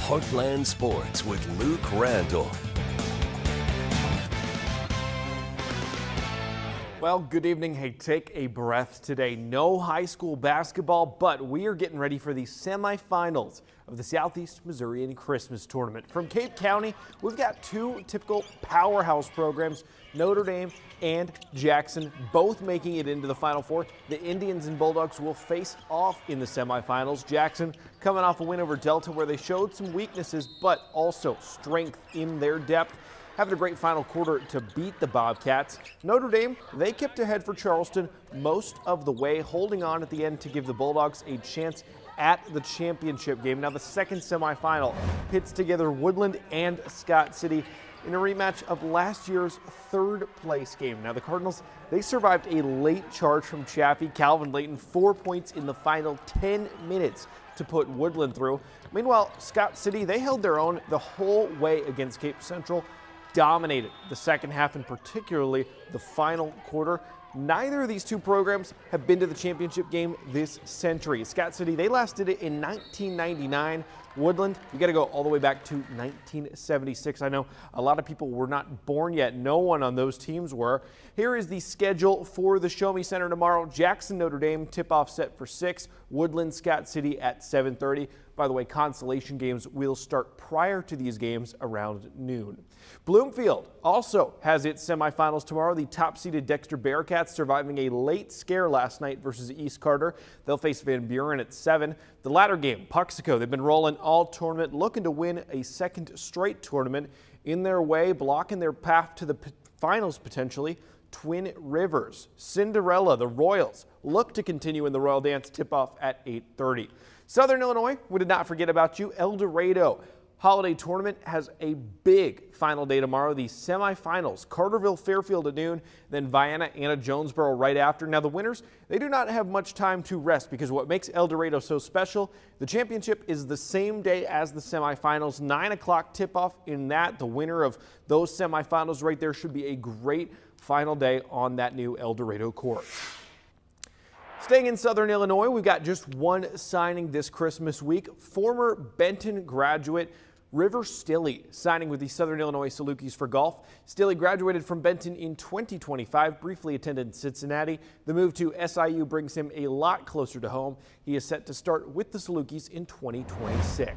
Heartland Sports with Luke Randall. Well, good evening. Hey, take a breath today. No high school basketball, but we are getting ready for the semifinals of the Southeast Missourian Christmas Tournament. From Cape County, we've got two typical powerhouse programs, Notre Dame and Jackson, both making it into the Final Four. The Indians and Bulldogs will face off in the semifinals. Jackson coming off a win over Delta where they showed some weaknesses, but also strength in their depth. Having a great final quarter to beat the Bobcats. Notre Dame, they kept ahead for Charleston most of the way, holding on at the end to give the Bulldogs a chance at the championship game. Now the second semifinal pits together Woodland and Scott City in a rematch of last year's third place game. Now the Cardinals, they survived a late charge from Chaffee. Calvin Layton, 4 points in the final 10 minutes to put Woodland through. Meanwhile, Scott City, they held their own the whole way against Cape Central, dominated the second half and particularly the final quarter. Neither of these two programs have been to the championship game this century. Scott City, they last did it in 1999. Woodland, you got to go all the way back to 1976. I know a lot of people were not born yet. No one on those teams were. Here is the schedule for the Show Me Center tomorrow. Jackson, Notre Dame, tip-off set for 6. Woodland, Scott City at 7:30. By the way, consolation games will start prior to these games around noon. Bloomfield also has its semifinals tomorrow. The top-seeded Dexter Bearcats surviving a late scare last night versus East Carter. They'll face Van Buren at 7. The latter game, Puxico, they've been rolling all tournament, looking to win a second straight tournament in their way, blocking their path to the finals potentially. Twin Rivers, Cinderella, the Royals look to continue in the Royal Dance, tip-off at 8:30. Southern Illinois, we did not forget about you. El Dorado Holiday Tournament has a big final day tomorrow. The semifinals, Carterville, Fairfield at noon, then Vienna, Anna, Jonesboro right after. Now the winners, they do not have much time to rest because what makes El Dorado so special, the championship is the same day as the semifinals, 9 o'clock tip-off in that. The winner of those semifinals right there should be a great final day on that new El Dorado court. Staying in Southern Illinois, we've got just one signing this Christmas week. Former Benton graduate River Stilley signing with the Southern Illinois Salukis for golf. Stilley graduated from Benton in 2025, briefly attended Cincinnati. The move to SIU brings him a lot closer to home. He is set to start with the Salukis in 2026.